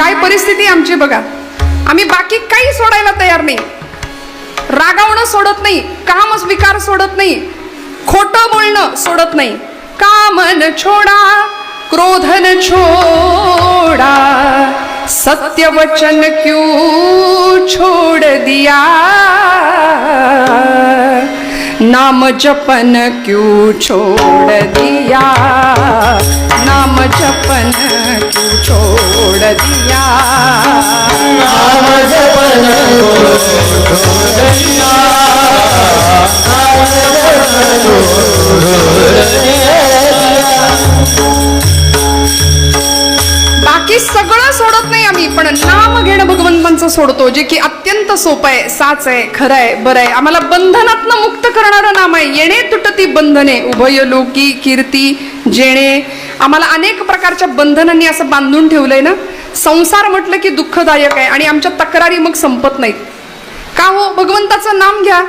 काय परिस्थिती आमची बघा. आम्ही बाकी काही सोडायला तयार नाही. रागावणं सोडत नाही, काम विकार सोडत नाही, खोटं बोलणं सोडत नाही. कामन छोडा क्रोधन छोड़ा, सत्य वचन क्यों छोड़ दिया, नाम जपन क्यों छोड़ दिया, नाम जपन क्यों छोड़ दिया, नाम जपन क्यों छोड़ दिया, नाम जपन क्यों छोड़ दिया. बाकी सगळं सोडत नाही आम्ही, पण नाम घेणं भगवंतांचं सोडतो, जे की अत्यंत सोपं आहे, साच आहे, खरं आहे, बरं आहे. आम्हाला बंधनातनं मुक्त करणारं नाम आहे. येणे तुटती बंधने उभय लोकी कीर्ती जेणे. आम्हाला अनेक प्रकारच्या बंधनांनी असं बांधून ठेवलंय ना. संसार म्हटलं की दुःखदायक आहे आणि आमच्या तक्रारी मग संपत नाहीत. का हो? भगवंताचं नाम घ्या,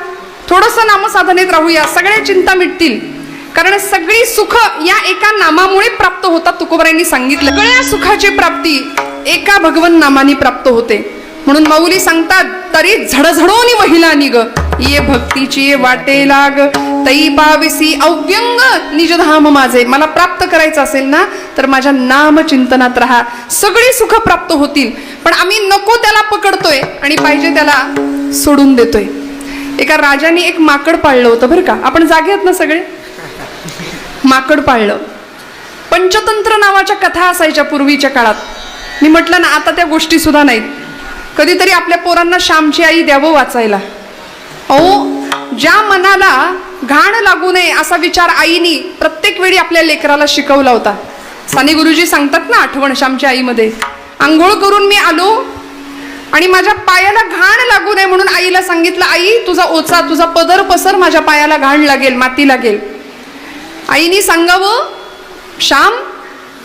थोडंसं नामसाधनेत राहूया, सगळ्या चिंता मिटतील. कारण सगळी सुख या एका नामामुळे प्राप्त होतात. तुकोबारायांनी सांगितलं, सगळ्या सुखाची प्राप्ती एका भगवन नामाने प्राप्त होते. म्हणून माऊली सांगतात, तरी झडझडोनी महिला निग ये भक्तीची वाटे लाग, तई पाविसी अव्यंग निजधाम माझे. मला प्राप्त करायचं असेल ना तर माझ्या नाम चिंतनात राहा, सगळी सुख प्राप्त होतील. पण आम्ही नको त्याला पकडतोय आणि पाहिजे त्याला सोडून देतोय. एका राजाने एक माकड पाळलं होतं बरं का. आपण जागे आहेत ना सगळे. माकड पाळलं. पंचतंत्र नावाच्या कथा असायच्या पूर्वीच्या काळात. मी म्हटलं ना, आता त्या गोष्टी सुद्धा नाहीत. कधीतरी आपल्या पोरांना श्यामची आई द्यावं वाचायला. अहो, ज्या मनाला घाण लागू नये असा विचार आईनी प्रत्येक वेळी आपल्या लेकराला शिकवला होता. साने गुरुजी सांगतात ना आठवण श्यामच्या आईमध्ये, आंघोळ करून मी आलो आणि माझ्या पायाला घाण लागू नये म्हणून आईला सांगितलं, आई तुझा ओचा, तुझा पदर पसर, माझ्या पायाला घाण लागेल, माती लागेल. आईनी सांगावं, श्याम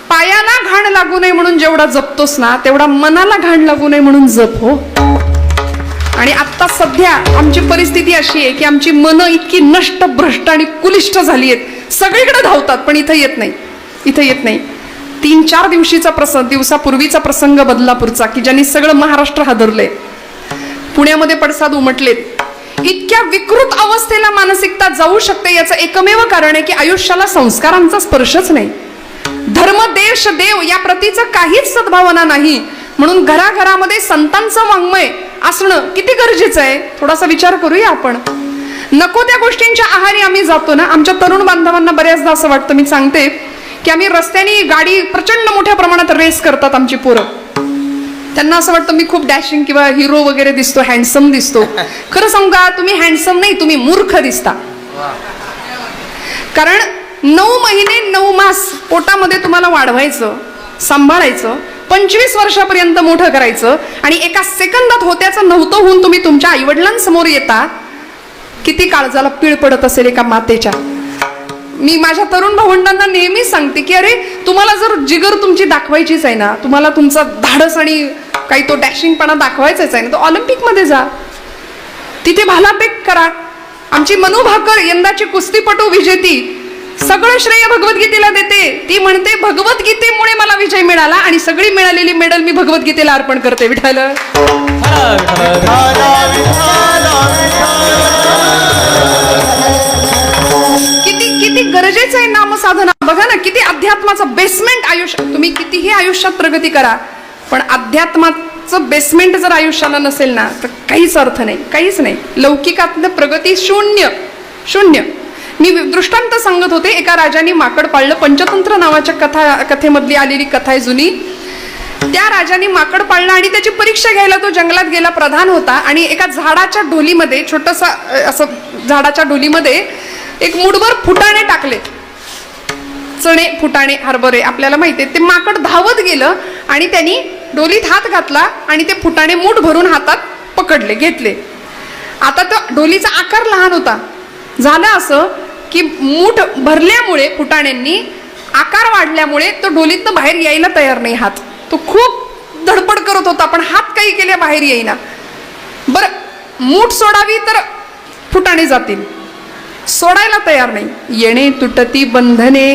पायाला घाण लागू नये म्हणून जेवढा जपतोस ना तेवढा मनाला घाण लागू नये म्हणून जप हो. आणि आता सध्या आमची परिस्थिती अशी आहे की आमची मनं इतकी नष्ट, भ्रष्ट आणि कुलिष्ठ झाली आहेत. सगळीकडे धावतात पण इथं येत नाही, इथं येत नाही. 3-4 दिवसापूर्वीचा प्रसंग बदलापूरचा, की ज्यांनी सगळं महाराष्ट्र हादरलंय. पुण्यामध्ये पडसाद उमटलेत. इतक्या विकृत अवस्थेला मानसिकता जाऊ शकते याचं एकमेव कारण आहे की आयुष्याला संस्कारांचा स्पर्शच नाही. धर्म देश देव या प्रतीचं काहीच सद्भावना नाही. म्हणून घराघरामध्ये संतांचं वाङ्मय असणं किती गरजेचं आहे, थोडासा विचार करूया आपण. नको त्या गोष्टींच्या आहारी आम्ही जातो ना. आमच्या तरुण बांधवांना बऱ्याचदा असं वाटतं, मी सांगते की आम्ही रस्त्याने गाडी प्रचंड मोठ्या प्रमाणात रेस करतात आमची पोरं. त्यांना असं वाटतं मी खूप डॅशिंग किंवा हिरो वगैरे दिसतो, हँडसम दिसतो. खरं सांगू का, तुम्ही हँडसम नाही, तुम्ही मूर्ख दिसता. कारण 9 महिने 9 मास पोटामध्ये तुम्हाला वाढवायचं, सांभाळायचं, 25 वर्षापर्यंत मोठं करायचं आणि एका सेकंदात होत्याचं नव्हतं होऊन तुम्ही तुमच्या आईवडिलांसमोर येता. किती काळजाला पीळ पडत असेल एका मातेच्या. मी माझ्या तरुण भावंडांना नेहमीच सांगते की अरे, तुम्हाला जर जिगर तुमची दाखवायचीच आहे ना, तुम्हाला तुमचा धाडस आणि काही तो डॅशिंगपणा दाखवायचाच आहे ना, तर ऑलिम्पिकमध्ये जा, तिथे भालाफेक करा. आमची मनू भाकर यंदाची कुस्तीपटू विजेती सगळं श्रेय भगवद्गीतेला देते. ती म्हणते भगवद्गीतेमुळे मला विजय मिळाला आणि सगळी मिळालेली मेडल मी भगवद्गीतेला अर्पण करते. विठ्ठल किती गरजेचं आहे नामसाधना. बघा ना, किती अध्यात्माचं बेसमेंट आयुष्य. तुम्ही कितीही आयुष्यात प्रगती करा, पण अध्यात्माचं बेसमेंट जर आयुष्याला नसेल ना तर काहीच अर्थ नाही, काहीच नाही. लौकिकातलं प्रगती शून्य शून्य. मी दृष्टांत सांगत होते. एका राजाने माकड पाळलं. पंचतंत्र नावाच्या कथेमधली आलेली कथा आहे जुनी. त्या राजाने माकड पाळलं आणि त्याची परीक्षा घ्यायला तो जंगलात गेला. प्रधान होता आणि एका झाडाच्या ढोलीमध्ये, छोटसा असं झाडाच्या ढोलीमध्ये एक मुठभर फुटाणे टाकले. चणे, फुटाणे, हरभरे आपल्याला माहिती आहे. ते माकड धावत गेलं आणि त्यांनी डोलीत हात घातला आणि ते फुटाणे मूठ भरून हातात पकडले, घेतले. आता तो डोलीचा आकार लहान होता. झालं असं की मूठ भरल्यामुळे, फुटाण्यांनी आकार वाढल्यामुळे तो डोलीतनं बाहेर यायला तयार नाही हात. तो खूप धडपड करत होता पण हात काही केल्या बाहेर येईना. बरं, मूठ सोडावी तर फुटाणे जातील, सोडायला तयार नाही. येणे तुटती बंधने.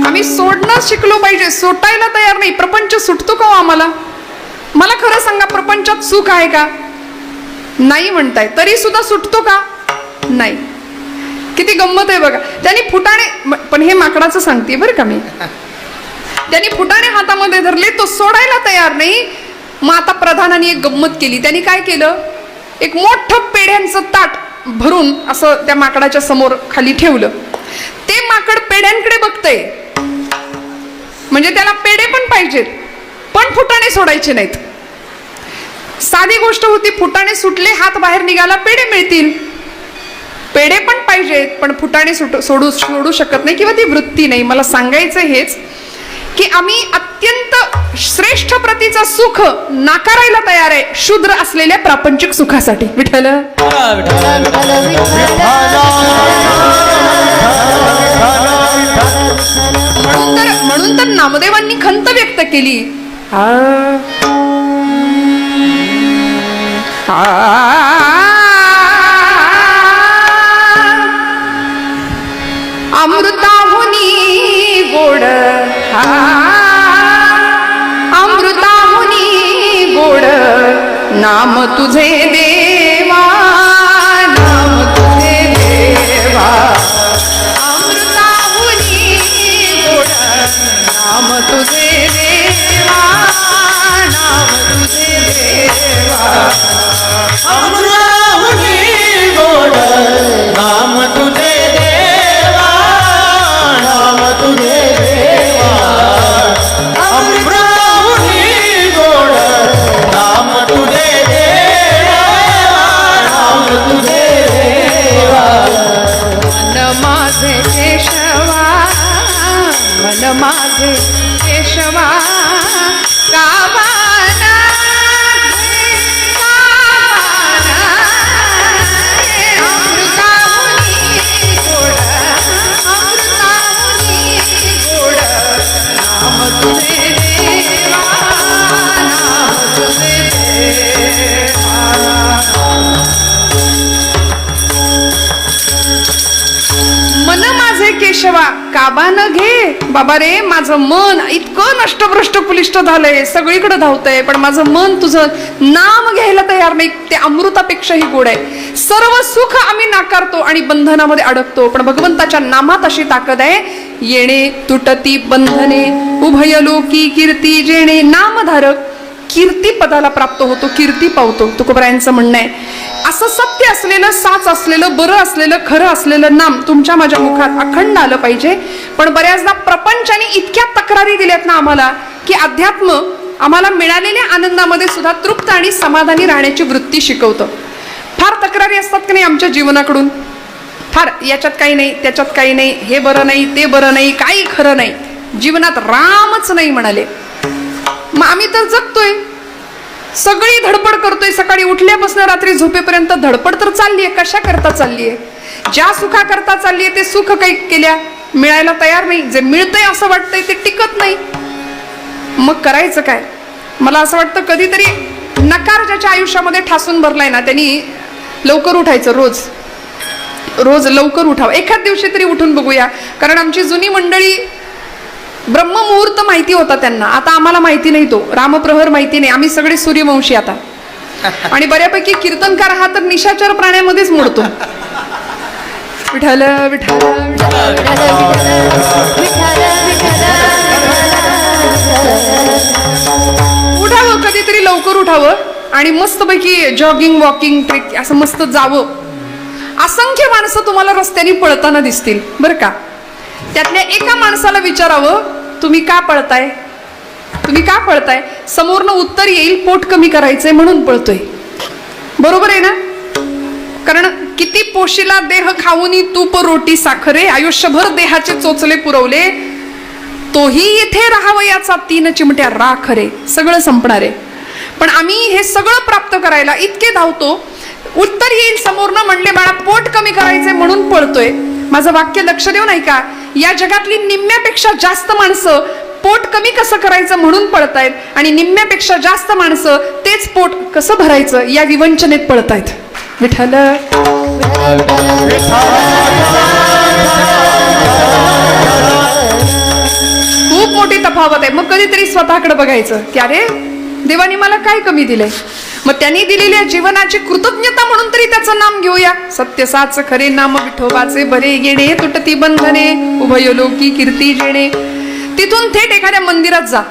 आम्ही सोडणं शिकलो पाहिजे, सोटायला तयार नाही. प्रपंच सुटतो का हो आम्हाला? मला खरं सांगा, प्रपंचात सुख आहे का? नाही म्हणताय, तरी सुद्धा सुटतो का? नाही. किती गंमत आहे बघा. त्यांनी फुटाणे, पण हे माकडाचं सांगते बरं का मी, त्यांनी फुटाणे हातामध्ये धरले, तो सोडायला तयार नाही. मग आता प्रधानाने एक गंमत केली. त्यांनी काय केलं, एक मोठं पेढ्यांचं ताट भरून असं त्या माकडाच्या समोर खाली ठेवलं. ते माकड पेढ्यांकडे बघतंय, म्हणजे त्याला पेढे पण पाहिजेत, पण फुटाणे सोडायचे नाहीत. साधी गोष्ट होती, फुटाणे सुटले, हात बाहेर निघाला, पेढे मिळतील. पेढे पण पाहिजेत, पण फुटाणे सोडू शकत नाही, किंवा ती वृत्ती नाही. मला सांगायचं हेच की आम्ही अत्यंत श्रेष्ठ प्रतीचं सुख नाकारायला तयार आहे शूद्र असलेल्या प्रापंचिक सुखासाठी. विठ्ठल म्हणून तर नामदेवांनी खंत व्यक्त केली. अमृताहुनी गोड, अमृताहुनी गोड नाम तुझे देवा, नाम तुझे देवा. अमृताहुनी गोड नाम तुझे देवा, नाम तुझे देवा. अमृताहुनी गोड नाम तुझे देवा, नाम तुझे देवा. अमृताहुनी गोड नाम तुझे देवा, नाम तुझे देवा. मन माझे केशवा, मन माझे केशवा, कावाना अमृताहुनी गोड, अमृताहुनी गोड नाम तुझे देवा, नाम तुझे देवा. मन माझे केशवा काबा न घे. बाबा रे, माझं मन इतकं नष्टभ्रष्ट कुलिष्ट झालंय, सगळीकडे धावतंय, पण माझं मन तुझं नाम घ्यायला तयार नाही. ते अमृतापेक्षाही गोड आहे. सर्व सुख आम्ही नाकारतो आणि बंधनामध्ये अडकतो, पण भगवंताच्या नामात अशी ताकद आहे. येणे तुटती बंधने, उभय लोकी कीर्ती जेणे. नामधारक कीर्ती पदाला प्राप्त होतो, कीर्ती पावतो. तुकोबरायांचं म्हणणं आहे. असं सत्य असलेलं, साच असलेलं, बरं असलेलं, खरं असलेलं नाम तुमच्या माझ्या मुखात अखंड आलं पाहिजे. पण बऱ्याचदा प्रपंचाने इतक्या तक्रारी दिल्यात ना आम्हाला, की अध्यात्म आम्हाला मिळालेल्या आनंदामध्ये सुद्धा तृप्त आणि समाधानी राहण्याची वृत्ती शिकवतं. फार तक्रारी असतात की नाही आमच्या जीवनाकडून, फार, याच्यात काही नाही, त्याच्यात काही नाही, हे बरं नाही, ते बरं नाही, काही खरं नाही, जीवनात रामच नाही म्हणाले. मग आम्ही तर जगतोय, सगळी धडपड करतोय, सकाळी उठल्यापासून रात्री झोपेपर्यंत धडपड तर चाललीये. कशा करता चाललीये? ज्या सुखा करता चाललीये ते सुख काही केल्या मिळायला तयार नाही. जे मिळतंय असं वाटतंय ते टिकत नाही. मग करायचं काय? मला असं वाटतं कधीतरी नकार ज्याच्या आयुष्यामध्ये ठासून भरलाय ना, त्यांनी लवकर उठायचं. रोज रोज लवकर उठावं. एखाद दिवशी तरी उठून बघूया. कारण आमची जुनी मंडळी ब्रह्ममुहूर्त माहिती होता त्यांना, आता आम्हाला माहिती नाही. तो रामप्रहर माहिती नाही. आम्ही सगळे सूर्यवंशी आता, आणि बऱ्यापैकी कीर्तनकार हा तर निशाचर प्राण्यामध्येच मोडतो. विठ्ठल विठ्ठल उठावं, कधीतरी लवकर उठावं आणि मस्तपैकी जॉगिंग, वॉकिंग, ट्रेक असं मस्त जावं. असंख्य माणसं तुम्हाला रस्त्याने पळताना दिसतील बरं का. त्यातल्या एका माणसाला विचारावं, तुम्ही का पळताय? तुम्ही का पळताय? समोरनं उत्तर येईल, पोट कमी करायचंय म्हणून पळतोय. बरोबर आहे ना? कारण किती पोशिला देह खाऊनी तूप रोटी साखरे, आयुष्यभर देहाचे चोचले पुरवले, तोही इथे राहावयाचा 3 चिमट्या राख रे. सगळं संपणार आहे. पण आम्ही हे सगळं प्राप्त करायला इतके धावतो, उत्तर येईल समोरनं, म्हणले बाळा पोट कमी करायचंय म्हणून पळतोय. माझं वाक्य लक्ष देऊ नाही का? या जगातली निम्म्यापेक्षा जास्त माणसं पोट कमी कसं करायचं म्हणून पळतायत, आणि निम्म्यापेक्षा जास्त माणसं तेच पोट कसं भरायचं या विवंचनेत पळतायत. विठ्ठल खूप मोठी तफावत आहे. मग कधीतरी स्वतःकडे बघायचं की अरे देवाने मला काय कमी दिलंय? मग त्यांनी दिलेल्या जीवनाची कृतज्ञता म्हणून तरी त्याचं नाम घेऊया. सत्य साच खरे नाम विठोबाचे बरे, येणे तुटती बंधने उभयलोकी कीर्ती जेणे. तिथून थेट एखाद्या मंदिरात जा.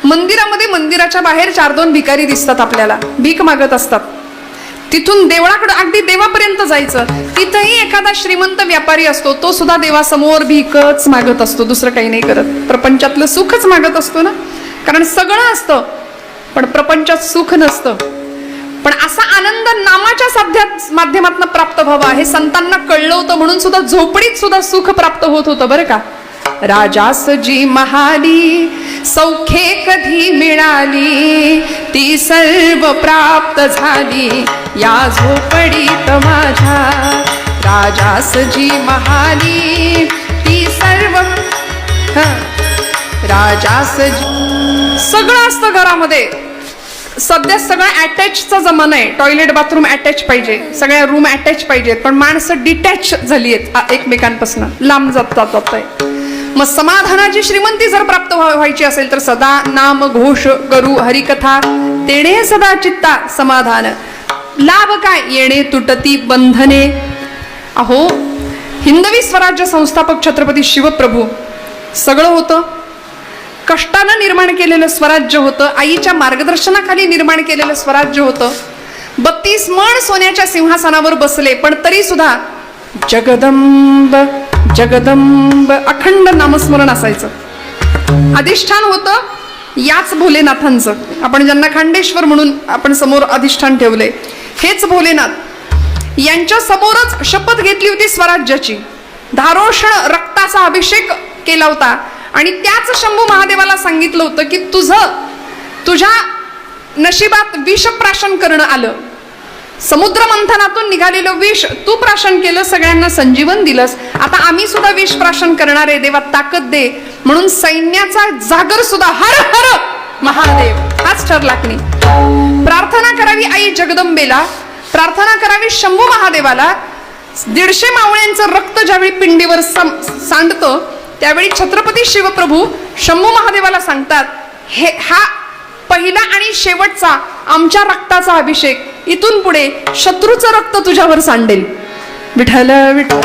मंदिरामध्ये मंदिराच्या बाहेर 4-2 भिकारी दिसतात आपल्याला, भीक मागत असतात. तिथून देवळाकडे अगदी देवापर्यंत जायचं. तिथंही एखादा श्रीमंत व्यापारी असतो, तो सुद्धा देवासमोर भीकच मागत असतो, दुसरं काही नाही करत. प्रपंचातलं सुखच मागत असतो ना, कारण सगळं असतं पण प्रपंचात सुख नसतं. पण असा आनंद नामाच्या साध्यात माध्यमातून प्राप्त व्हावा हे संतांना कळलं होतं, म्हणून सुद्धा झोपडीत सुद्धा सुख प्राप्त होत होतं बरं का. राजास जी महाली सौख्ये कधी मिळाली, ती सर्व प्राप्त झाली या झोपडीत माझ्या. राजास जी महाली ती सर्व राजास सगळं असतं घरामध्ये. सध्या सगळं अटॅचचा जमाना आहे. टॉयलेट बाथरूम अटॅच पाहिजे, सगळ्या रूम अटॅच पाहिजेत, पण माणसं डिटॅच झाली आहेत एकमेकांपासून, लांब जातात आहे. मग समाधानाची श्रीमंती जर प्राप्त व्हायची असेल तर सदा नाम घोष करू हरिकथा, तेणे सदा चित्ता समाधान. लाभ काय? येणे तुटती बंधने. अहो, हिंदवी स्वराज्य संस्थापक छत्रपती शिवप्रभू सगळं होतं. कष्टानं निर्माण केलेलं स्वराज्य होतं, आईच्या मार्गदर्शनाखाली निर्माण केलेलं स्वराज्य होतं. 32 मण सोन्याच्या सिंहासनावर बसले, पण तरी सुद्धा जगदंब जगदंब अखंड नामस्मरण असायचं. अधिष्ठान होतं याच भोलेनाथांचं. आपण ज्यांना खांडेश्वर म्हणून आपण समोर अधिष्ठान ठेवले, हेच भोलेनाथ यांच्या समोरच शपथ घेतली होती स्वराज्याची. धारोषण रक्ताचा अभिषेक केला होता आणि त्याच शंभू महादेवाला सांगितलं होतं की तुझ्या नशिबात विष प्राशन करणं आलं. समुद्र मंथनातून निघालेलं विष तू प्राशन केलं, सगळ्यांना संजीवन दिलंस. आता आम्ही सुद्धा विष प्राशन करणार आहे, देवा ताकद दे. म्हणून सैन्याचा जागर सुद्धा हर हर महादेव हाच ठरला की नाही. प्रार्थना करावी आई जगदंबेला, प्रार्थना करावी शंभू महादेवाला. 150 मावळ्यांचं रक्त ज्यावेळी पिंडीवर सांडतं त्यावेळी छत्रपती शिवप्रभू शंभू महादेवाला सांगतात, हा पहिला आणि शेवटचा आमच्या रक्ताचा अभिषेक, इथून पुढे शत्रूचं रक्त तुझ्यावर सांडेल. विठ्ठल विठ्ठल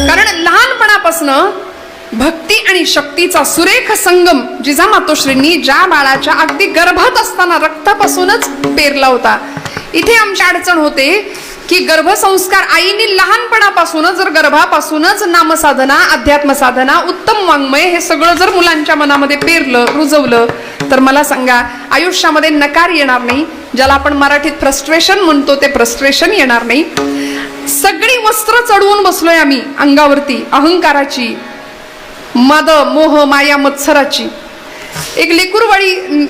कारण लहानपणापासून भक्ती आणि शक्तीचा सुरेख संगम जिजामातोश्रींनी ज्या बाळाच्या अगदी गर्भात असताना रक्तापासूनच पेरला होता. इथे आमची अडचण होते की गर्भसंस्कार आईने लहानपणापासूनच, जर गर्भापासूनच नामसाधना, अध्यात्म साधना, उत्तम वाङ्मय हे सगळं जर मुलांच्या मनामध्ये पेरलं, रुजवलं, तर मला सांगा आयुष्यामध्ये नकार येणार नाही. ज्याला आपण मराठीत फ्रस्ट्रेशन म्हणतो ते फ्रस्ट्रेशन येणार नाही. सगळी वस्त्र चढवून बसलोय आम्ही अंगावरती, अहंकाराची, मद मोह माया मत्सराची. एक लेकूरवाळी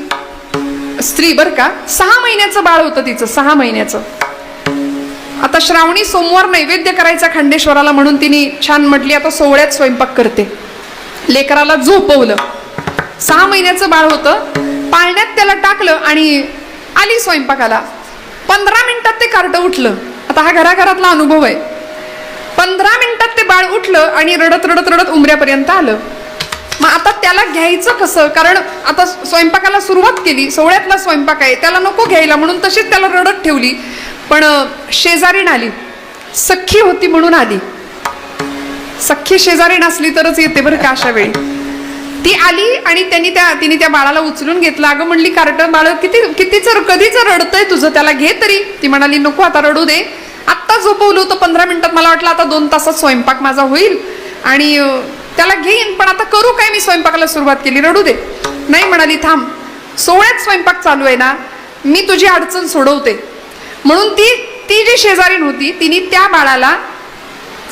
स्त्री बर का, 6 महिन्याचं बाळ होतं तिचं, 6 महिन्याचं. आता श्रावणी सोमवार नैवेद्य करायचा खांडेश्वराला म्हणून तिने छान म्हटली आता सोहळ्यात स्वयंपाक करते. लेकराला झोपवलं, 6 महिन्याचं बाळ होतं, पाळण्यात त्याला टाकलं आणि आली स्वयंपाकाला. 15 मिनिटात ते कार्ट उठलं. आता हा घराघरातला अनुभव आहे. 15 मिनिटात ते बाळ उठलं आणि रडत रडत रडत उमऱ्यापर्यंत आलं. मग आता त्याला घ्यायचं कसं? कारण आता स्वयंपाकाला सुरुवात केली, सोहळ्यातला स्वयंपाक आहे, त्याला नको घ्यायला म्हणून तशीच त्याला रडत ठेवली. पण शेजारीण आली, सख्खी होती म्हणून आली. सख्खी शेजारीण असली तरच येते बरं का अशा वेळी. ती आली आणि तिने त्या बाळाला उचलून घेतलं. अगं म्हणली कार्ट बाळ कधीच रडतंय तुझं, त्याला घे तरी. ती म्हणाली नको आता रडू दे, आत्ता झोपवलं होतं 15 मिनिटात, मला वाटलं आता 2 तासात स्वयंपाक माझा होईल आणि त्याला घेईन, पण आता करू काय, मी स्वयंपाकाला सुरुवात केली, रडू दे. नाही म्हणाली थांब, सोहळ्यात स्वयंपाक चालू आहे ना, मी तुझी अडचण सोडवते. म्हणून ती जी शेजारीण होती तिने त्या बाळाला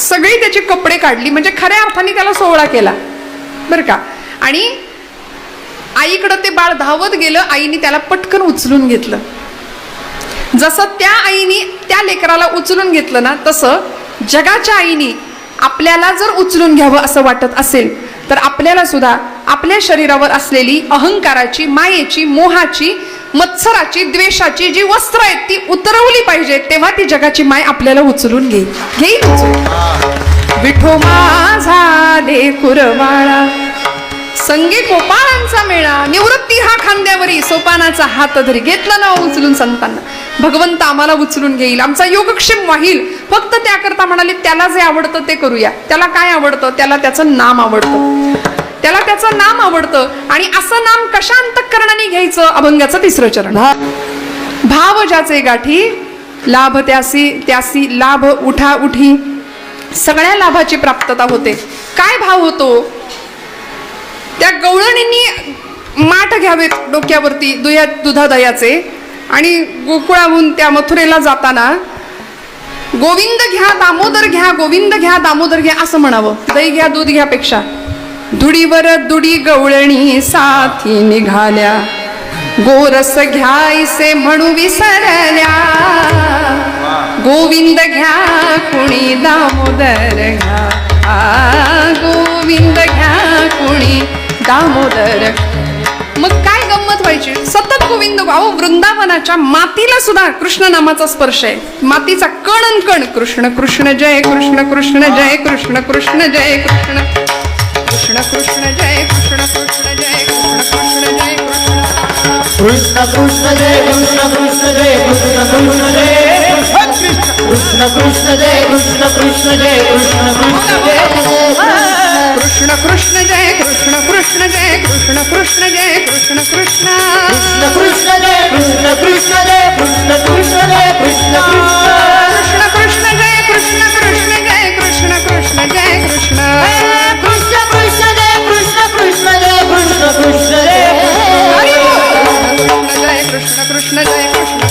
सगळी त्याची कपडे काढली, म्हणजे खऱ्या अर्थाने त्याला सोहळा केला बरं का. आणि आईकडं ते बाळ धावत गेलं, आईने त्याला पटकन उचलून घेतलं. जसं त्या आईने त्या लेकराला उचलून घेतलं ना, तसं जगाच्या आईने आपल्याला जर उचलून घ्यावं असं वाटत असेल तर आपल्याला सुद्धा आपल्या शरीरावर असलेली अहंकाराची, मायेची, मोहाची, मत्सराची, द्वेषाची जी वस्त्र आहेत ती उतरवली पाहिजे, तेव्हा ती जगाची माय आपल्याला उचलून घेईल. विठो माझा लेकुरवाळा संगे गोपाळांचा मेळा निवृत्ती हा खांद्यावरी सोपानाचा हात धरी घेतला ना उचलून संतांना भगवंत आम्हाला उचलून घेईल आमचा योगक्षेम वाहील फक्त त्याकरता म्हणाले त्याला जे आवडतं ते करूया त्याला काय आवडतं त्याला त्याचं नाम आवडतं त्याला त्याचं नाम आवडतं आणि असं नाम कशा अंतःकरणाने घ्यायचं अभंगाचं तिसरं चरण भाव ज्याचे गाठी लाभ त्यासी त्यासी लाभ उठा उठी सगळ्या लाभाची प्राप्तता होते काय भाव होतो त्या गवळणींनी माठ घ्यावेत डोक्यावरती दुधादयाचे आणि गोकुळाहून त्या मथुरेला जाताना गोविंद घ्या दामोदर घ्या असं म्हणावं दही घ्या दूध घ्या पेक्षा दुडीवर दुडी गवळणी साथी निघाल्या गोरस घ्यायसे म्हणू विसरल्या गोविंद घ्या कुणी दामोदर घ्या गोविंद घ्या कुणी दामोदर मग काय गंमत व्हायची सतत गोविंद अहो वृंदावनाच्या मातीला सुद्धा कृष्ण नामाचा स्पर्श आहे मातीचा कण अन कण कृष्ण कृष्ण जय कृष्ण कृष्ण जय कृष्ण कृष्ण जय कृष्ण कृष्ण कृष्ण जय कृष्ण कृष्ण जय कृष्ण कृष्ण जय कृष्ण कृष्ण जय कृष्ण कृष्ण जय कृष्ण कृष्ण जय कृष्ण कृष्ण जय कृष्ण कृष्ण जय कृष्ण कृष्ण जय कृष्ण कृष्ण जय कृष्ण कृष्ण जय कृष्ण कृष्ण जय कृष्ण कृष्ण कृष्ण जय कृष्ण कृष्ण जय कृष्ण कृष्ण जय कृष्ण कृष्ण कृष्ण जय कृष्ण कृष्ण जय कृष्ण कृष्ण जय कृष्ण कृष्ण कृष्ण जय कृष्ण कृष्ण जय कृष्ण कृष्ण जय जय कृष्ण कृष्ण जय कृष्ण कृष्ण जय कृष्ण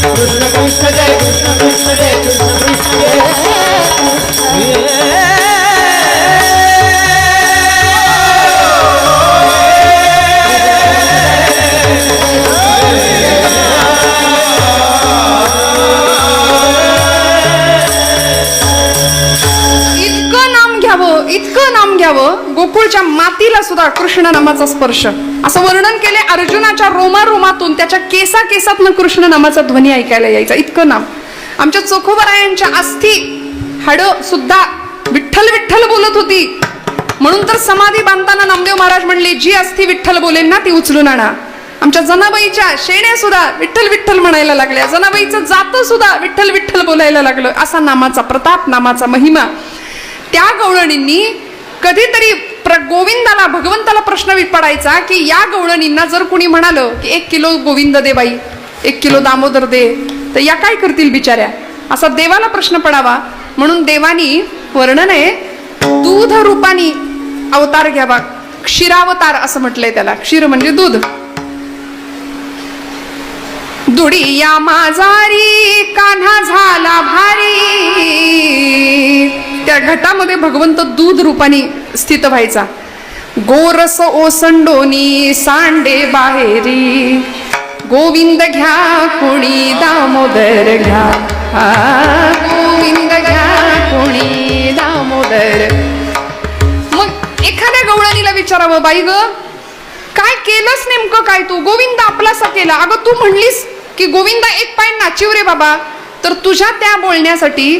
कृष्ण कृष्ण जय कृष्ण कृष्ण जय कृष्ण कृष्ण जय इतकं नाम घ्यावं गोकुळच्या मातीला सुद्धा कृष्ण नामाचा स्पर्श असं वर्णन केले अर्जुनाच्या रोमारोमातून त्याच्या केसातनं कृष्ण नामाचा ध्वनी ऐकायला यायचा इतकं नाम आमच्या चोखोबरायांच्या अस्थी हाड सुद्धा विठ्ठल विठ्ठल बोलत होती म्हणून तर समाधी बांधताना नामदेव महाराज म्हणले जी अस्थी विठ्ठल बोलेल ना ती उचलून आणा आमच्या जनाबाईच्या शेण्या सुद्धा विठ्ठल विठ्ठल म्हणायला लागल्या जनाबाईचं जातं सुद्धा विठ्ठल विठ्ठल बोलायला लागलं असा नामाचा प्रताप नामाचा महिमा त्या गवळणींनी कधीतरी गोविंदाला भगवंताला प्रश्न पडायचा की या गवळणींना जर कोणी म्हणालं की 1 किलो गोविंद दे बाई 1 किलो दामोदर दे तर या काय करतील बिचाऱ्या असा देवाला प्रश्न पडावा म्हणून देवानी वर्णन आहे दूध रूपानी अवतार घ्यावा क्षीरावतार असं म्हटलंय त्याला क्षीर म्हणजे दूध दुडी या माझारी कान्हा झाला भारी त्या घटामध्ये भगवंत दूध रूपाने स्थित व्हायचा गोरस ओसंडोनी सांडे बाहेरी गोविंद घ्या कोणी दामोदर घ्या गोविंद घ्या कोणी दामोदर मग एखाद्या गवळणीला विचारावं बाई ग काय केलंस नेमकं काय तू गोविंद आपलासा केला अगं तू म्हणलीस की गोविंदा एक पाय नाचिव रे बाबा तर तुझ्या त्या बोलण्यासाठी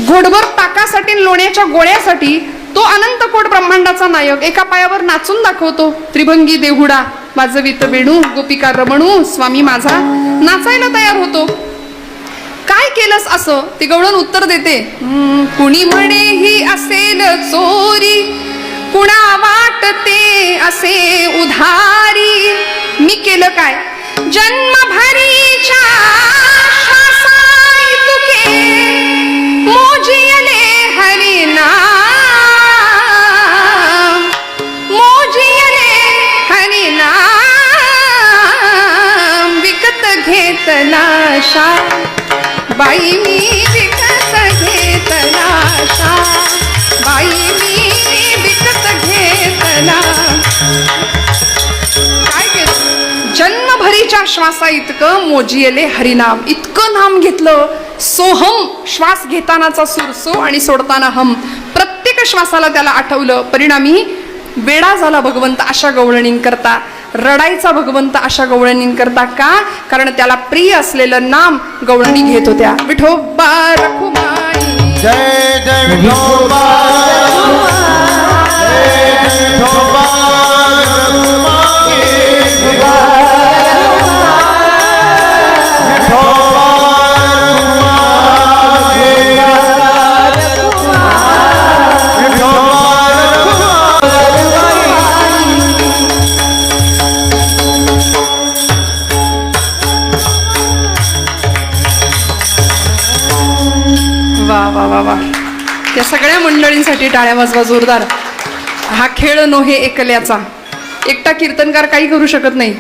घोडभर ताकासाठी लोण्याच्या गोळ्यासाठी तो अनंत कोट ब्रह्मांडाचा नायक एका पायावर नाचून दाखवतो त्रिभंगी देहुडा वाजवित वेणू गोपिका रमणू स्वामी माझा नाचायला तयार होतो काय केलंस असं ती गवळण उत्तर देते कुणी म्हणे ही असेल चोरी कुणा वाटते असे उधारी मी केलं काय जन्मभरीच्या श्वासाई तुके मोजियले हरिनाम मोजियले हरिनाम विकत घेतला शा बाई मी विकत घेतला शा बाई मी विकत घेतला काय केलं जन्मभरीच्या श्वासा इतकं मोजियले हरिनाम इतकं नाम घेतलं सोहम श्वास घेतानाचा सूर सो आणि सोडताना हम प्रत्येक श्वासाला त्याला आठवलं परिणामी वेडा झाला भगवंत अशा गवळणींकरता रडायचा भगवंत अशा गवळणींकरता का कारण त्याला प्रिय असलेलं नाम गवळणी घेत होत्या विठोबा रखुमाई जय जय विठोबा जय जय विठोबा वा वा वा वा. या सगळ्या मंडळींसाठी टाळ्या वाजवा जोरदार. हा खेळ नोहे एकल्याचा. एकटा कीर्तनकार काही करू शकत नाही.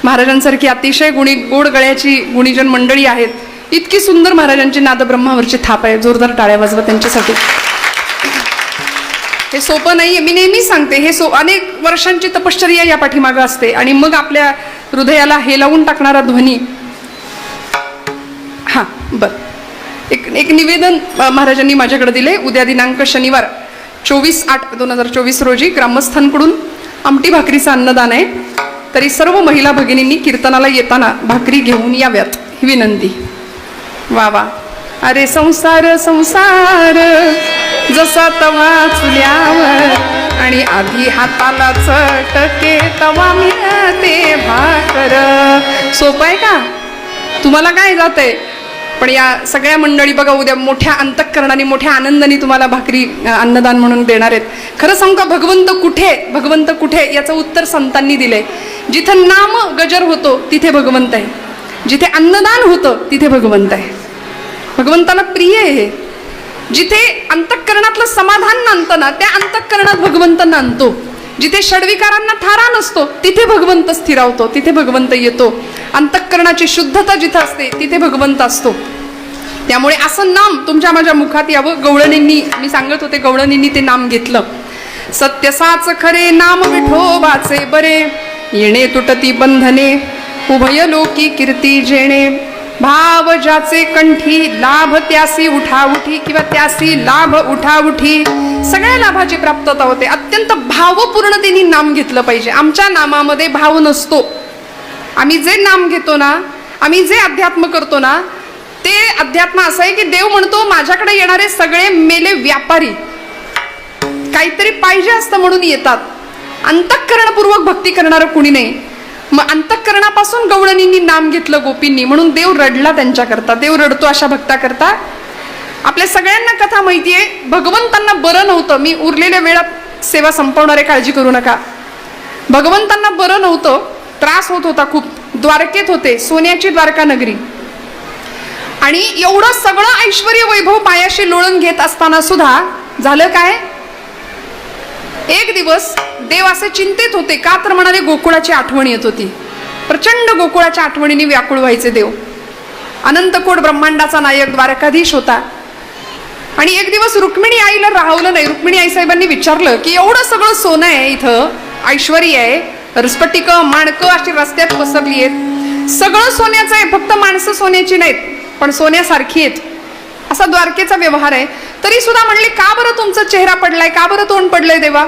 महाराजांसारखी अतिशय गोड गळ्याची गुणीजन मंडळी आहेत. इतकी सुंदर महाराजांची नादब्रह्मावरची थाप आहे. जोरदार टाळ्या वाजवा त्यांच्यासाठी. हे सोपं नाहीये. मी नेहमी सांगते हे अनेक वर्षांची तपश्चर्या या पाठीमागं असते आणि मग आपल्या हृदयाला हेलावून टाकणारा ध्वनी. हा बर. एक निवेदन महाराजांनी माझ्याकडे दिले. उद्या दिनांक शनिवार 24/8/2024 रोजी ग्रामस्थांकडून आमटी भाकरीचं अन्नदान आहे. तरी सर्व महिला भगिनींनी कीर्तनाला येताना भाकरी घेऊन याव्यात ही विनंती. वा वा. अरे संसार संसार जसा तवा चुल्यावर आणि आधी हाताला चटके तवा मिळते भाकर. सोपं आहे का? तुम्हाला काय जातंय? पण या सगळ्या मंडळी बघा उद्या मोठ्या अंतःकरणाने मोठ्या आनंदाने तुम्हाला भाकरी अन्नदान म्हणून देणार आहेत. खरं सांगू का, भगवंत कुठे याचं उत्तर संतांनी दिलंय. जिथं नाम गजर होतो तिथे भगवंत आहे. जिथे अन्नदान होतं तिथे भगवंत आहे. भगवंताला प्रिय आहे. जिथे अंतःकरणातलं समाधान नांदतं ना त्या अंतःकरणात भगवंत नांदतो. जिथे षड्विकारांना थारा नसतो तिथे भगवंत स्थिरावतो. तिथे भगवंत येतो. अंतःकरणाची शुद्धता जिथं असते तिथे भगवंत असतो. त्यामुळे असं नाम तुमच्या माझ्या मुखात यावं. गवळणींनी, मी सांगत होते, गवळणींनी ते नाम घेतलं. सत्य साच खरे नाम विठोबाचे बरे, येणे तुटती बंधने उभय लोकी कीर्ती जेणे. भाव ज्याचे कंठी लाभ त्यासी उठाउठी किंवा त्यासी लाभ उठाउठी. सगळ्या लाभाची प्राप्तता होते. अत्यंत भावपूर्णतेने नाम घेतलं पाहिजे. आमच्या नामामध्ये भाव नसतो. आम्ही जे नाम घेतो ना, आम्ही जे अध्यात्म करतो ना, ते अध्यात्म असं आहे की देव म्हणतो माझ्याकडे येणारे सगळे मेले व्यापारी काहीतरी पाहिजे असतं म्हणून येतात. अंतःकरणपूर्वक भक्ती करणारं कुणी नाही. मग अंतःकरणापासून गवळणींनी नाम घेतलं गोपींनी, म्हणून देव रडला त्यांच्याकरता. देव रडतो अशा भक्ताकरता. आपल्या सगळ्यांना कथा माहिती आहे. भगवंतांना बरं नव्हतं. मी उरलेल्या वेळात सेवा संपवणारे काळजी करू नका. भगवंतांना बरं नव्हतं. त्रास होत होता खूप. द्वारकेत होते, सोन्याची द्वारका नगरी. आणि एवढं सगळं ऐश्वर्य वैभव पायाशी लोळून घेत असताना सुद्धा झालं काय, एक दिवस देव असे चिंतित होते. का तर म्हणाले गोकुळाची आठवण येत होती. प्रचंड गोकुळाच्या आठवणीने व्याकुळ व्हायचे देव. अनंतकोट ब्रह्मांडाचा नायक द्वारकाधीश होता. आणि एक दिवस रुक्मिणी आईला राहवलं नाही. रुक्मिणी आई साहेबांनी विचारलं की एवढं सगळं सोनं आहे, इथं ऐश्वर्य आहे, रसपटिक माणकं अशी रस्त्यात पसरली आहेत, सगळं सोन्याचं आहे, फक्त माणसं सोन्याची नाहीत पण सोन्यासारखी आहेत, असा द्वारकेचा व्यवहार आहे. तरी सुद्धा म्हणले का बरं तुमचा चेहरा पडलाय, का बरं तोंड पडलंय देवा?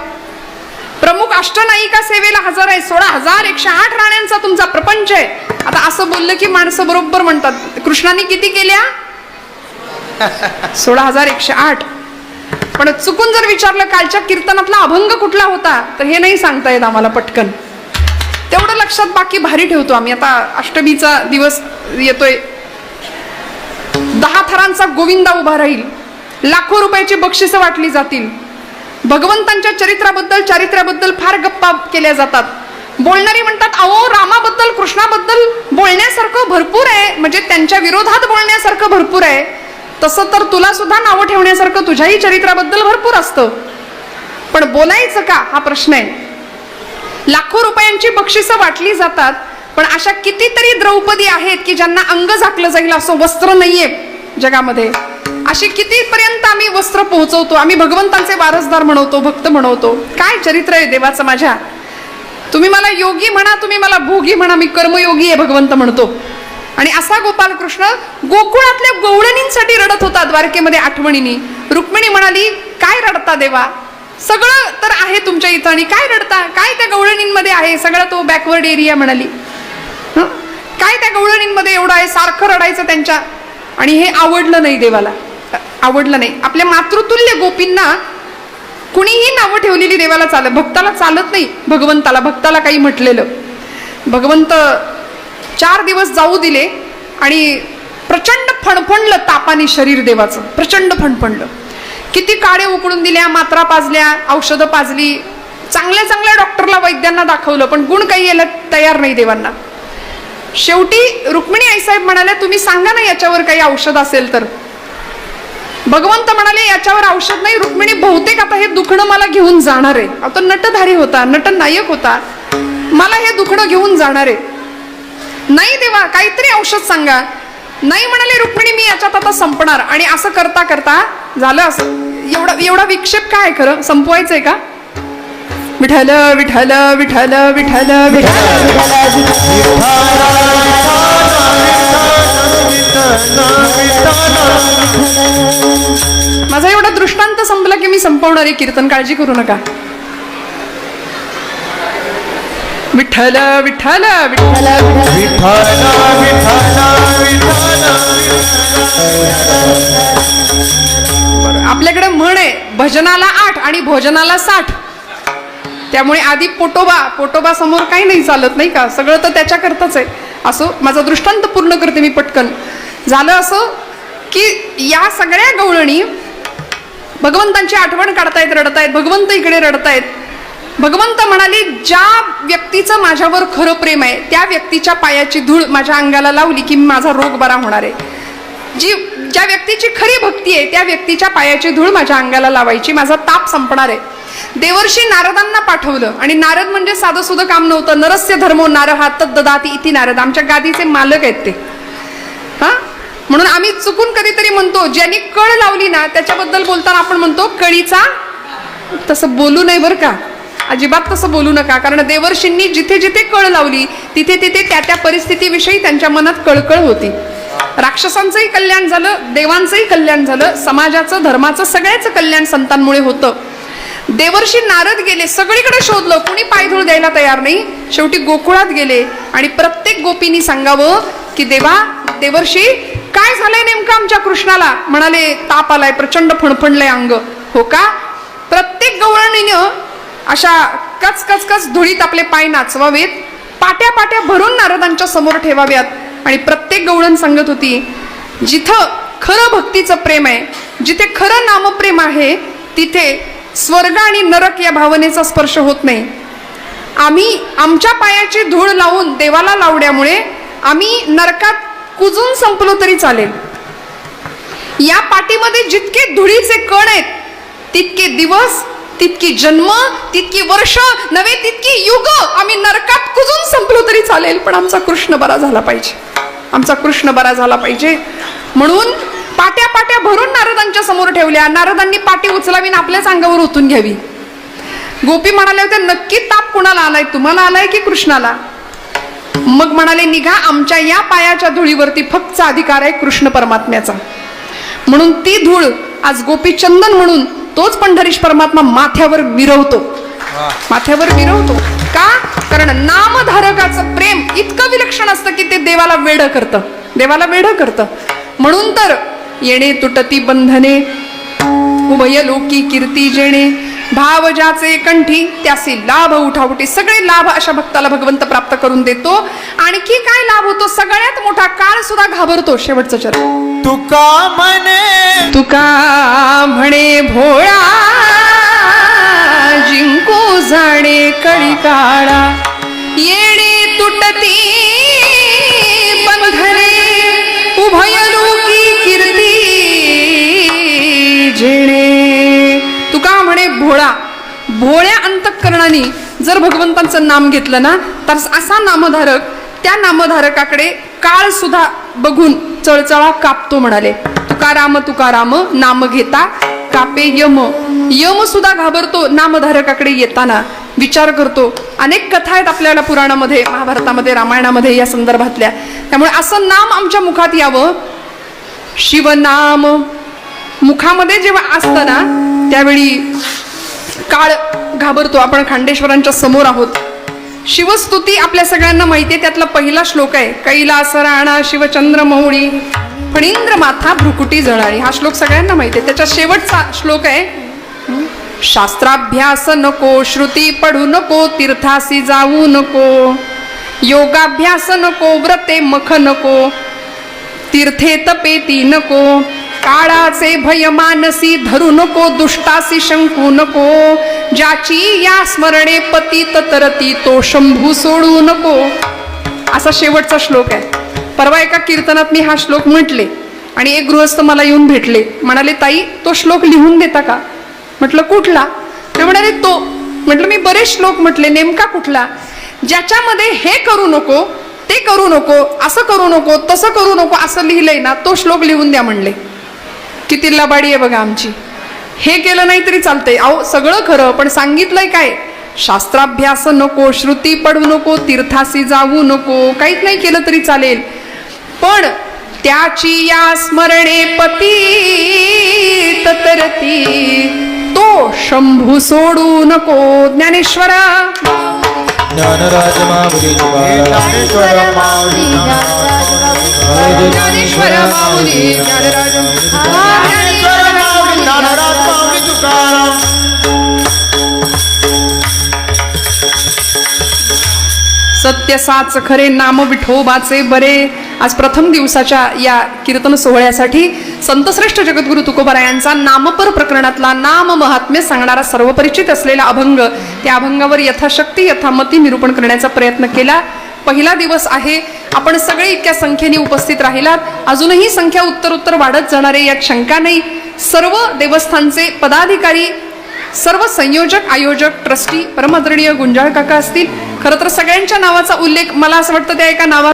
प्रमुख अष्टनायिका सेवेला हजर आहे. 16,108 राण्यांचा तुमचा प्रपंच आहे. आता असं बोललं की माणसं बरोबर म्हणतात कृष्णाने किती केल्या? 16,108. पण चुकून जर विचारलं कालच्या कीर्तनातला अभंग कुठला होता तर हे नाही सांगता येत आम्हाला पटकन. तेवढं लक्षात बाकी भारी ठेवतो आम्ही. आता अष्टमीचा दिवस येतोय. 10 थरांचा गोविंदा उभा राहील. लाखो रुपयाची बक्षिसं वाटली जातील. भगवंतांच्या चारित्र्याबद्दल फार गप्पा केल्या जातात. बोलणारी म्हणतात अहो रामाबद्दल कृष्णाबद्दल बोलण्यासारखं भरपूर आहे, म्हणजे त्यांच्या विरोधात बोलण्यासारखं भरपूर आहे. तसं तर तुला सुद्धा नावं ठेवण्यासारखं तुझ्याही चरित्राबद्दल भरपूर असतं. पण बोलायचं का हा प्रश्न आहे. लाखो रुपयांची बक्षिसं वाटली जातात. पण अशा कितीतरी द्रौपदी आहेत की ज्यांना अंग झाकलं जाईल असं वस्त्र नाहीये जगामध्ये. अशी कितीपर्यंत आम्ही वस्त्र पोहोचवतो. आम्ही भगवंतांचे वारसदार म्हणवतो, भक्त म्हणवतो. काय चरित्र आहे देवाचं माझ्या. तुम्ही मला योगी म्हणा, तुम्ही मला भोगी म्हणा, मी कर्मयोगी आहे भगवंत म्हणतो. आणि असा गोपाल कृष्ण गोकुळातल्या गवळणींसाठी रडत होता द्वारकेमध्ये आठवणीने. रुक्मिणी म्हणाली काय रडता देवा, सगळं तर आहे तुमच्या इथं आणि काय रडता, काय त्या गवळणींमध्ये आहे, सगळा तो बॅकवर्ड एरिया म्हणाली. काय त्या गवळणींमध्ये एवढं आहे, सारखं रडायचं त्यांच्या. आणि हे आवडलं नाही देवाला. आवडलं नाही. आपल्या मातृतुल्य गोपींना कुणीही नावं ठेवलेली देवाला चालत, भक्ताला चालत नाही. भक्ताला काही म्हटलेलं भगवंत 4 दिवस जाऊ दिले आणि प्रचंड फणफणलं तापाने शरीर देवाचं, प्रचंड फणफणलं. किती काळे उकळून दिल्या, मात्रा पाजल्या, औषधं पाजली, चांगल्या चांगल्या डॉक्टरला वैद्यांना दाखवलं, पण गुण काही यायला तयार नाही देवांना. शेवटी रुक्मिणी आईसाहेब म्हणाल्या, तुम्ही सांगा ना याच्यावर काही औषध असेल तर. भगवंत म्हणाले, याच्यावर औषध नाही रुक्मिणी, बहुतेक आता हे दुखणं मला घेऊन जाणार आहे. आता नटधारी होता, नटनायक होता, मला हे दुखणं घेऊन जाणार आहे. नाही देवा, काहीतरी औषध सांगा. नाही म्हणाले रुक्मिणी, मी याच्यात आता संपणार. आणि असं करता करता झालं असं, एवढा विक्षेप काय खरं संपवायचंय का? विठ्ठल विठ्ठल विठ्ठल विठ्ठल माझा एवढा दृष्टांत संपला की मी संपवणार आहे कीर्तन, काळजी करू नका. विठ्ठल विठ्ठल विठ्ठल आपल्याकडे म्हण आहे, भजनाला 8 आणि भोजनाला 60. त्यामुळे आधी पोटोबा समोर काही नाही चालत, नाही का? सगळं तर त्याच्याकरताच आहे. असो, माझा दृष्टांत पूर्ण करते मी पटकन. झालं असं की या सगळ्या गवळणी भगवंतांची आठवण काढतायत, रडतायत. भगवंत इकडे रडतायत. भगवंत म्हणाली, ज्या व्यक्तीचं माझ्यावर खरं प्रेम आहे त्या व्यक्तीच्या पायाची धूळ माझ्या अंगाला लावली की माझा रोग बरा होणार आहे. ज्या व्यक्तीची खरी भक्ती आहे त्या व्यक्तीच्या पायाची धूळ माझ्या अंगाला लावायची, माझा ताप संपणार आहे. देवर्षी नारदांना पाठवलं. आणि नारद म्हणजे साधं सुधं काम नव्हतं. नरस्य धर्मो नारहा तद्ददाति इति नारद. आमच्या गादीचे मालक आहेत ते. हा, म्हणून आम्ही चुकून कधीतरी म्हणतो, ज्यांनी कळ लावली ना त्याच्याबद्दल बोलताना आपण म्हणतो कळीचा. तसं बोलू नये बरं का, अजिबात तसं बोलू नका. कारण देवर्षींनी जिथे जिथे कळ लावली तिथे तिथे त्या परिस्थितीविषयी त्यांच्या मनात कळकळ होती. राक्षसांचंही कल्याण झालं, देवांचंही कल्याण झालं, समाजाचं, धर्माचं, सगळ्याचं कल्याण संतांमुळे होतं. देवर्षी नारद गेले, सगळीकडे शोधलं, कुणी पायधूळ द्यायला तयार नाही. शेवटी गोकुळात गेले आणि प्रत्येक गोपींनी सांगावं की देवर्षी काय झालंय नेमकं आमच्या कृष्णाला? म्हणाले, ताप आलाय, प्रचंड फणफणलंय अंग. हो का? प्रत्येक गवळणीनं अशा कच कच कच धुळीत आपले पाय नाचवावेत, पाट्या पाट्या भरून नारदांच्या समोर ठेवाव्यात. आणि प्रत्येक गवळण सांगत होती, जिथं खरं भक्तीचं प्रेम आहे, जिथे खरं नामप्रेम आहे, तिथे स्वर्ग आणि नरक या भावनेचा स्पर्श होत नाही. आम्ही आमच्या पायाची धूळ लावून देवाला लावण्यामुळे आम्ही नरकात कुजून संपलो तरी चालेल. या पाठीमध्ये जितके धुळीचे कण आहेत तितके दिवस, तितकी जन्म, तितकी वर्ष नव्हे तितकी युग आम्ही नरकात कुजून संपलो तरी चालेल, पण आमचा कृष्ण बरा झाला पाहिजे, आमचा कृष्ण बरा झाला पाहिजे. म्हणून पाट्या पाट्या भरून नारदांच्या समोर ठेवल्या. नारदांनी पाटी उचलावी आणि आपल्याच अंगावर ओतून घ्यावी. गोपी म्हणाले होते, नक्की ताप कुणाला आलाय, तुम्हाला आलाय की कृष्णाला? मग म्हणाले, निघा, आमच्या या पायाच्या धुळीवरती फक्त अधिकार आहे कृष्ण परमात्म्याचा. म्हणून ती धूळ आज गोपी चंदन म्हणून तोच पंढरीश परमात्मा माथ्यावर मिरवतो, माथ्यावर मिरवतो. का? कारण नामधारकाचं प्रेम इतकं विलक्षण असतं की ते देवाला वेड करतं, देवाला वेड करतं. म्हणून तर येणे तुटती बंधने, उभय लोकी कीर्ती जेणे, भाव ज्याचे कंठी त्यासी लाभ उठाउटी. सगळे लाभ अशा भक्ताला भगवंत प्राप्त करून देतो. आणखी काय लाभ होतो? सगळ्यात मोठा काळ सुद्धा घाबरतो. शेवटचं चरण, तुका म्हणे भोळा, जिंकू जाणे कळी काळा, येणे तुटती बंधने, उभय लोकी कीर्ती जेणे. तुका म्हणे भोळा, भोळ्या अंतःकरणाने जर भगवंतांचं नाम घेतलं ना तर असा नामधारक त्या नामधारकाकडे काळ सुद्धा बघून चळचळा कापतो. म्हणाले, तुकाराम नाम घेता कापे यम. यम सुद्धा घाबरतो नामधारकाकडे येताना, विचार करतो. अनेक कथा आहेत आपल्याला पुराणामध्ये, महाभारतामध्ये, रामायणामध्ये या संदर्भातल्या. त्यामुळे असं नाम आमच्या मुखात यावं. शिवनाम मुखामध्ये जेव्हा असतं ना त्यावेळी काळ घाबरतो. आपण खांडेश्वरांच्या समोर आहोत. शिवस्तुती आपल्या सगळ्यांना माहिती आहे. त्यातला पहिला श्लोक आहे, कैलास राणा शिवचंद्र मौळी, फणींद्र माथा भ्रुकुटी जळाळी. हा श्लोक सगळ्यांना माहिती आहे. त्याच्या शेवटचा श्लोक आहे, शास्त्राभ्यास नको, श्रुती पढू नको, तीर्थासी जाऊ नको, योगाभ्यास नको, व्रते मख नको, तीर्थे तपेती नको, काळाचे भय मानसी धरू नको, दुष्टासी शंकू नको, ज्याची या स्मरणे पतित तरती तो शंभू सोडू नको. असा शेवटचा श्लोक आहे. परवा एका कीर्तनात मी हा श्लोक म्हटले आणि एक गृहस्थ मला येऊन भेटले, म्हणाले ताई तो श्लोक लिहून देता का? म्हटलं कुठला? ते म्हणाले तो. म्हटलं मी बरेच श्लोक म्हटले, नेमका कुठला? ज्याच्यामध्ये हे करू नको, ते करू नको, असं करू नको, तसं करू नको असं लिहिलंय ना, तो श्लोक लिहून द्या म्हणले. किती लबाडी आहे बघा आमची. हे केलं नाही तरी चालतंय. अहो सगळं खरं, पण सांगितलंय काय? शास्त्राभ्यास नको, श्रुती पडू नको, तीर्थासी जाऊ नको, काहीच नाही केलं तरी चालेल, पण त्याची या स्मरणे पतित तरती तो शंभू सोडू नको. ज्ञानेश्वर ज्ञानराज माऊली ज्ञानेश्वर माऊली ज्ञानराज ज्ञानराज माऊली तुकाराम. सत्य साच खरे, नाम विठोबाचे बरे. आज प्रथम दिवसाच्या या कीर्तन सोहळ्यासाठी संतश्रेष्ठ जगद्गुरु तुकोबारायांचा नामपर प्रकरणातला नाम महात्म्य सांगणारा सर्वपरिचित असलेला अभंग, त्या अभंगावर यथाशक्ती यथामती निरूपण करण्याचा प्रयत्न केला. पहिला दिवस आहे, आपण सगळे इतक्या संख्येने उपस्थित राहिलात. अजूनही संख्या उत्तरोत्तर वाढत जाणार आहे यात शंका नाही. सर्व देवस्थानचे पदाधिकारी, सर्व संयोजक, आयोजक, ट्रस्टी, परमादरणीय गुंजाळ काका असतील. खरं तर सगळ्यांच्या नावाचा उल्लेख, मला असं वाटतं त्या एका नावा